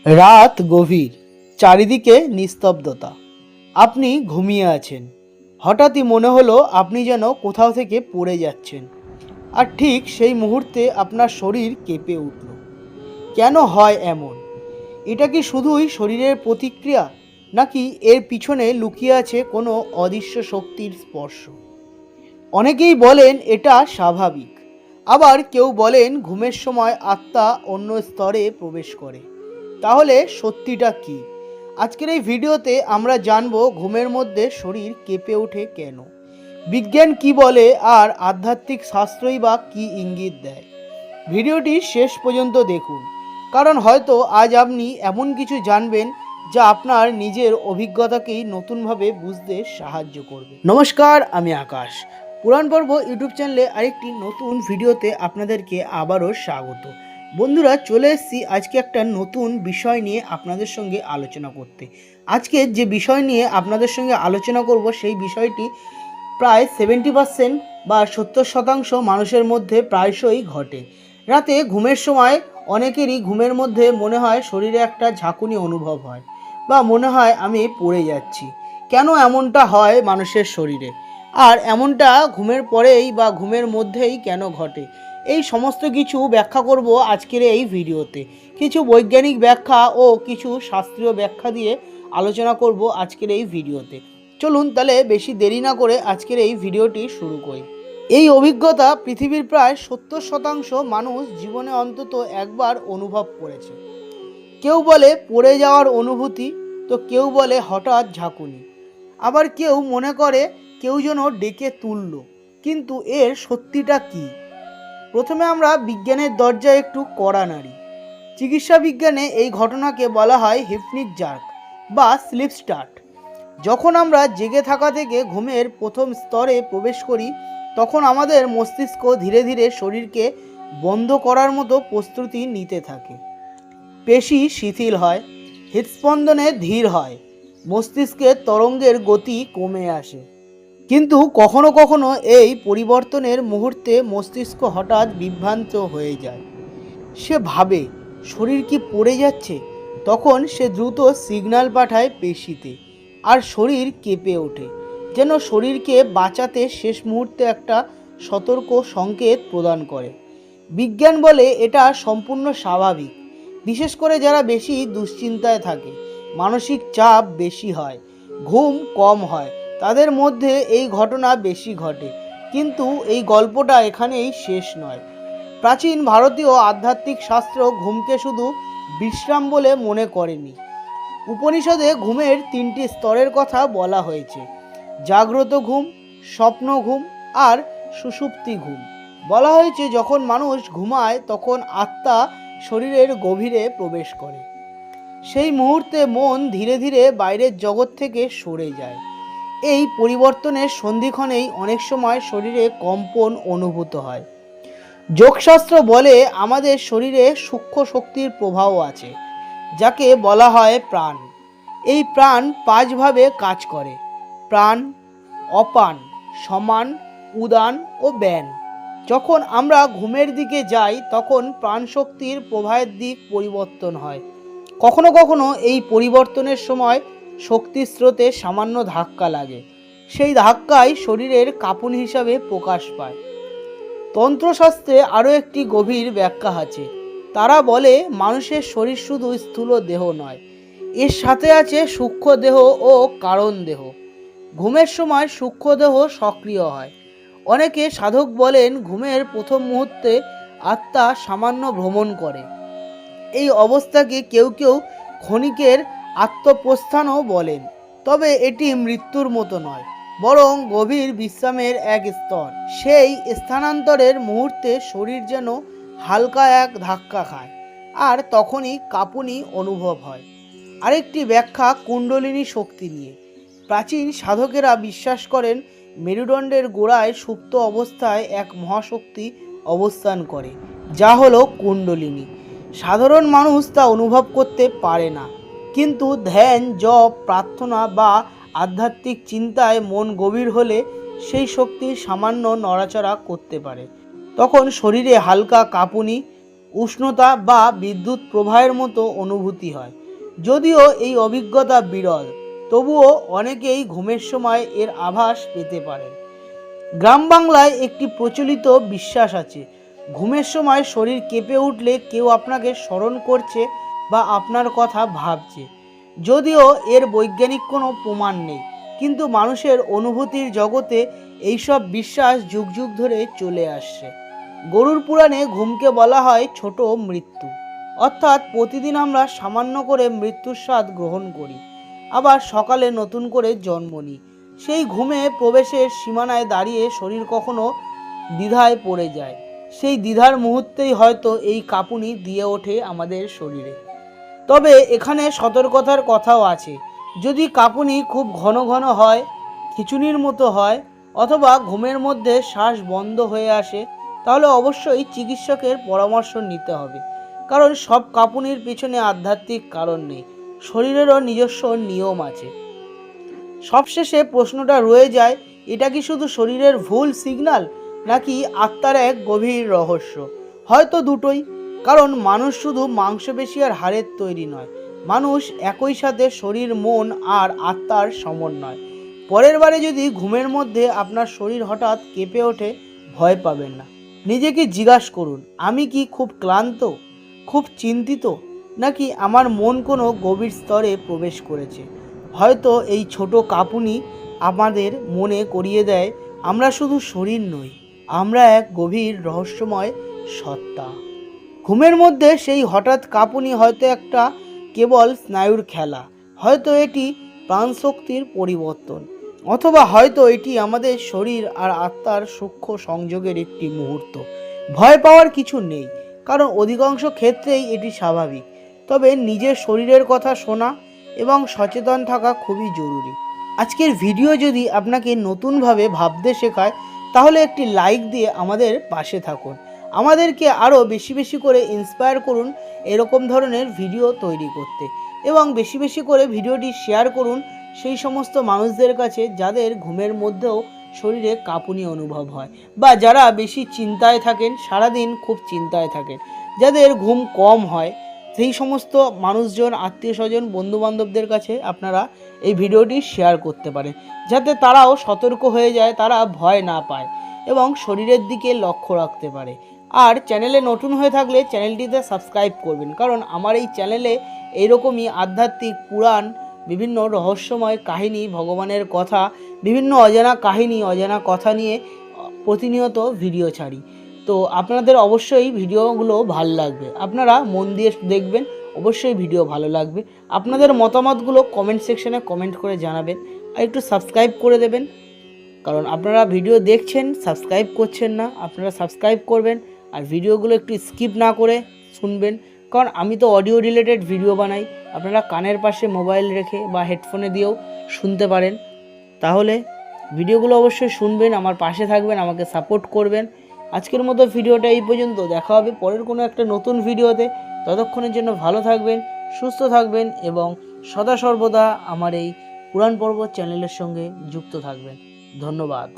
রাত গভীর, চারিদিকে নিস্তব্ধতা। আপনি ঘুমিয়ে আছেন। হঠাৎই মনে হলো আপনি যেন কোথাও থেকে পড়ে যাচ্ছেন। আর ঠিক সেই মুহূর্তে আপনার শরীর কেঁপে উঠল। কেন হয় এমন? এটা কি শুধুই শরীরের প্রতিক্রিয়া, নাকি এর পিছনে লুকিয়ে আছে কোনো অদৃশ্য শক্তির স্পর্শ? অনেকেই বলেন এটা স্বাভাবিক, আবার কেউ বলেন ঘুমের সময় আত্মা অন্য স্তরে প্রবেশ করে। তাহলে সত্যিটা কি? আজকের এই ভিডিওতে আমরা জানব ঘুমের মধ্যে শরীর কেঁপে ওঠে কেন, বিজ্ঞান কি বলে, আর আধ্যাত্মিক শাস্ত্রই বা কি ইঙ্গিত দেয়। ভিডিওটি শেষ পর্যন্ত দেখুন, কারণ হয়তো আজ আপনি এমন কিছু জানবেন যা আপনার নিজের অভিজ্ঞতাকেই নতুনভাবে বুঝতে সাহায্য করবে। নমস্কার, আমি আকাশ। পুরাণ পর্ব ইউটিউব চ্যানেলে আরেকটি নতুন ভিডিওতে আপনাদেরকে আবারও স্বাগত। বন্ধুরা, চলে এসেছি আজকে একটা নতুন বিষয় নিয়ে আপনাদের সঙ্গে আলোচনা করতে। আজকে যে বিষয় নিয়ে আপনাদের সঙ্গে আলোচনা করব সেই বিষয়টি প্রায় 70% বা 70% মানুষের মধ্যে প্রায়শই ঘটে। রাতে ঘুমের সময় অনেকেরই ঘুমের মধ্যে মনে হয় শরীরে একটা ঝাঁকুনি অনুভব হয়, বা মনে হয় আমি পড়ে যাচ্ছি। কেন এমনটা হয় মানুষের শরীরে, আর এমনটা ঘুমের পরেই বা ঘুমের মধ্যেই কেন ঘটে, এই সমস্ত কিছু ব্যাখ্যা করব আজকের এই ভিডিওতে। কিছু বৈজ্ঞানিক ব্যাখ্যা ও কিছু শাস্ত্রীয় ব্যাখ্যা দিয়ে আলোচনা করব আজকের এই ভিডিওতে। চলুন তাহলে বেশি দেরি না করে আজকের এই ভিডিওটি শুরু করি। এই অভিজ্ঞতা পৃথিবীর প্রায় 70% মানুষ জীবনে অন্তত একবার অনুভব করেছে। কেউ বলে পড়ে যাওয়ার অনুভূতি, তো কেউ বলে হঠাৎ ঝাঁকুনি, আবার কেউ মনে করে কেউ যেন ডেকে তুলল। কিন্তু এর সত্যিটা কি? প্রথমে আমরা বিজ্ঞানের দরজায় একটু কড়া নাড়ি। চিকিৎসা বিজ্ঞানে এই ঘটনাকে বলা হয় হিপনিক জার্ক বা স্লিপ স্টার্ট। যখন আমরা জেগে থাকা থেকে ঘুমের প্রথম স্তরে প্রবেশ করি, তখন আমাদের মস্তিষ্ক ধীরে ধীরে শরীরকে বন্ধ করার মতো প্রস্তুতি নিতে থাকে। পেশি শিথিল হয়, হৃদস্পন্দনে ধীর হয়, মস্তিষ্কের তরঙ্গের গতি কমে আসে। কিন্তু কখনো কখনো এই পরিবর্তনের মুহূর্তে মস্তিষ্ক হঠাৎ বিভ্রান্ত হয়ে যায়। সে ভাবে শরীর কি পড়ে যাচ্ছে। তখন সে দ্রুত সিগন্যাল পাঠায় পেশিতে, আর শরীর কেঁপে ওঠে, যেন শরীরকে বাঁচাতে শেষ মুহূর্তে একটা সতর্ক সংকেত প্রদান করে। বিজ্ঞান বলে এটা সম্পূর্ণ স্বাভাবিক, বিশেষ করে যারা বেশি দুশ্চিন্তায় থাকে, মানসিক চাপ বেশি হয়, ঘুম কম হয়, তাদের মধ্যে এই ঘটনা বেশি ঘটে। কিন্তু এই গল্পটা এখানেই শেষ নয়। প্রাচীন ভারতীয় আধ্যাত্মিক শাস্ত্র ঘুমকে শুধু বিশ্রাম বলে মনে করেনি। উপনিষদে ঘুমের 3টি স্তরের কথা বলা হয়েছে: জাগ্রত ঘুম, স্বপ্ন ঘুম আর সুষুপ্তি ঘুম। বলা হয়েছে যখন মানুষ ঘুমায় তখন আত্মা শরীরের গভীরে প্রবেশ করে। সেই মুহূর্তে মন ধীরে ধীরে বাইরের জগৎ থেকে সরে যায়। এই পরিবর্তনের সন্ধিক্ষণেই অনেক সময় শরীরে কম্পন অনুভূত হয়। যোগশাস্ত্র বলে আমাদের শরীরে সূক্ষ্ম শক্তির প্রভাব আছে, যাকে বলা হয় প্রাণ। এই প্রাণ 5 ভাবে কাজ করে: প্রাণ, অপান, সমান, উদান ও ব্যান। যখন আমরা ঘুমের দিকে যাই তখন প্রাণশক্তির প্রবাহের দিক পরিবর্তন হয়। কখনো কখনো এই পরিবর্তনের সময় শক্তির স্রোতে সামান্য ধাক্কা লাগে। সেই ধাক্কাই শরীরের কাঁপুনি হিসাবে প্রকাশ পায়। তন্ত্রশাস্ত্রে আরও একটি গভীর ব্যাখ্যা আছে। তারা বলে মানুষের শরীর শুধু স্থূল দেহ নয়, এর সাথে আছে সূক্ষ্ম দেহ ও কারণ দেহ। ঘুমের সময় সূক্ষ্ম দেহ সক্রিয় হয়। অনেকে সাধক বলেন ঘুমের প্রথম মুহূর্তে আত্মা সামান্য ভ্রমণ করে। এই অবস্থাকে কেউ কেউ ক্ষণিকের আত্মপ্রস্থানও বলেন। তবে এটি মৃত্যুর মতো নয়, বরং গভীর বিশ্রামের এক স্তর। সেই স্থানান্তরের মুহূর্তে শরীর যেন হালকা এক ধাক্কা খায়, আর তখনই কাঁপুনি অনুভব হয়। আরেকটি ব্যাখ্যা কুণ্ডলিনী শক্তি নিয়ে। প্রাচীন সাধকেরা বিশ্বাস করেন মেরুদণ্ডের গোড়ায় সুপ্ত অবস্থায় এক মহাশক্তি অবস্থান করে, যা হলো কুণ্ডলিনী। সাধারণ মানুষ তা অনুভব করতে পারে না, কিন্তু ধ্যান, জপ, প্রার্থনা বা আধ্যাত্মিক চিন্তায় মন গভীর হলে সেই শক্তি সামান্য নড়াচড়া করতে পারে। তখন শরীরে হালকা কাঁপুনি উষ্ণতা বা বিদ্যুৎ প্রবাহের মতো অনুভূতি হয়। যদিও এই অভিজ্ঞতা বিরল, তবুও অনেকেই ঘুমের সময় এর আভাস পেতে পারেন। গ্রাম বাংলায় একটি প্রচলিত বিশ্বাস আছে, ঘুমের সময় শরীর কেঁপে উঠলে কেউ আপনাকে স্মরণ করছে বা আপনার কথা ভাবছে। যদিও এর বৈজ্ঞানিক কোনো প্রমাণ নেই, কিন্তু মানুষের অনুভূতির জগতে এইসব বিশ্বাস যুগ যুগ ধরে চলে আসছে। গরুড় পুরাণে ঘুমকে বলা হয় ছোট মৃত্যু, অর্থাৎ প্রতিদিন আমরা সামান্য করে মৃত্যুর স্বাদ গ্রহণ করি, আবার সকালে নতুন করে জন্ম নিই। সেই ঘুমে প্রবেশের সীমানায় দাঁড়িয়ে শরীর কখনো দ্বিধায় পড়ে যায়। সেই দ্বিধার মুহূর্তেই হয়তো এই কাঁপুনি দিয়ে ওঠে আমাদের শরীরে। তবে এখানে সতর্কতার কথাও আছে। যদি কাঁপুনি খুব ঘন ঘন হয়, খিঁচুনির মতো হয়, অথবা ঘুমের মধ্যে শ্বাস বন্ধ হয়ে আসে, তাহলে অবশ্যই চিকিৎসকের পরামর্শ নিতে হবে। কারণ সব কাঁপুনির পিছনে আধ্যাত্মিক কারণ নেই, শরীরেরও নিজস্ব নিয়ম আছে। সবশেষে প্রশ্নটা রয়ে যায়, এটা কি শুধু শরীরের ভুল সিগন্যাল, নাকি আত্মার এক গভীর রহস্য? হয়তো দুটোই। কারণ মানুষ শুধু মাংসপেশি আর হাড়ের তৈরি নয়, মানুষ একই সাথে শরীর, মন আর আত্মার সমন্বয়। পরের বারে যদি ঘুমের মধ্যে আপনার শরীর হঠাৎ কেঁপে ওঠে, ভয় পাবেন না। নিজেকে জিজ্ঞাসা করুন, আমি কি খুব ক্লান্ত, খুব চিন্তিত, নাকি আমার মন কোনো গভীর স্তরে প্রবেশ করেছে? হয়তো এই ছোট কাঁপুনি আমাদের মনে করিয়ে দেয়, আমরা শুধু শরীর নই, আমরা এক গভীর রহস্যময় সত্তা। ঘুমের মধ্যে সেই হঠাৎ কাঁপুনি হয়তো একটা কেবল স্নায়ুর খেলা, হয়তো এটি প্রাণশক্তির পরিবর্তন, অথবা হয়তো এটি আমাদের শরীর আর আত্মার সূক্ষ্ম সংযোগের একটি মুহূর্ত। ভয় পাওয়ার কিছু নেই, কারণ অধিকাংশ ক্ষেত্রেই এটি স্বাভাবিক। তবে নিজের শরীরের কথা শোনা এবং সচেতন থাকা খুবই জরুরি। আজকের ভিডিও যদি আপনাকে নতুনভাবে ভাবতে শেখায়, তাহলে একটি লাইক দিয়ে আমাদের পাশে থাকুন। আমাদেরকে আরও বেশি বেশি করে ইন্সপায়ার করুন এরকম ধরনের ভিডিও তৈরি করতে, এবং বেশি বেশি করে ভিডিওটি শেয়ার করুন সেই সমস্ত মানুষদের কাছে যাদের ঘুমের মধ্যেও শরীরে কাঁপুনি অনুভব হয়, বা যারা বেশি চিন্তায় থাকেন, সারাদিন খুব চিন্তায় থাকেন, যাদের ঘুম কম হয়, সেই সমস্ত মানুষজন, আত্মীয় স্বজন, বন্ধুবান্ধবদের কাছে আপনারা এই ভিডিওটি শেয়ার করতে পারেন, যাতে তারাও সতর্ক হয়ে যায়, তারা ভয় না পায় এবং শরীরের দিকে লক্ষ্য রাখতে পারে। আর চ্যানেলে নতুন হয়ে থাকলে চ্যানেলটিতে সাবস্ক্রাইব করবেন, কারণ আমার এই চ্যানেলে এইরকমই আধ্যাত্মিক, পুরাণ, বিভিন্ন রহস্যময় কাহিনী, ভগবানের কথা, বিভিন্ন অজানা কাহিনী, অজানা কথা নিয়ে প্রতিনিয়ত ভিডিও ছাড়ি। তো আপনাদের অবশ্যই ভিডিওগুলো ভালো লাগবে, আপনারা মন দিয়ে দেখবেন, অবশ্যই ভিডিও ভালো লাগবে। আপনাদের মতামতগুলো কমেন্ট সেকশনে কমেন্ট করে জানাবেন, আর একটু সাবস্ক্রাইব করে দেবেন, কারণ আপনারা ভিডিও দেখছেন, সাবস্ক্রাইব করছেন না। আপনারা সাবস্ক্রাইব করবেন আর ভিডিওগুলো একটু স্কিপ না করে শুনবেন, কারণ আমি তো অডিও রিলেটেড ভিডিও বানাই। আপনারা কানের পাশে মোবাইল রেখে বা হেডফোনে দিয়েও শুনতে পারেন। তাহলে ভিডিওগুলো অবশ্যই শুনবেন, আমার পাশে থাকবেন, আমাকে সাপোর্ট করবেন। আজকের মতো ভিডিওটা এই পর্যন্ত, দেখা হবে পরের কোনো একটা নতুন ভিডিওতে। ততক্ষণের জন্য ভালো থাকবেন, সুস্থ থাকবেন এবং সদা সর্বদা আমার এই পুরাণ পর্বত চ্যানেলের সঙ্গে যুক্ত থাকবেন। ধন্যবাদ।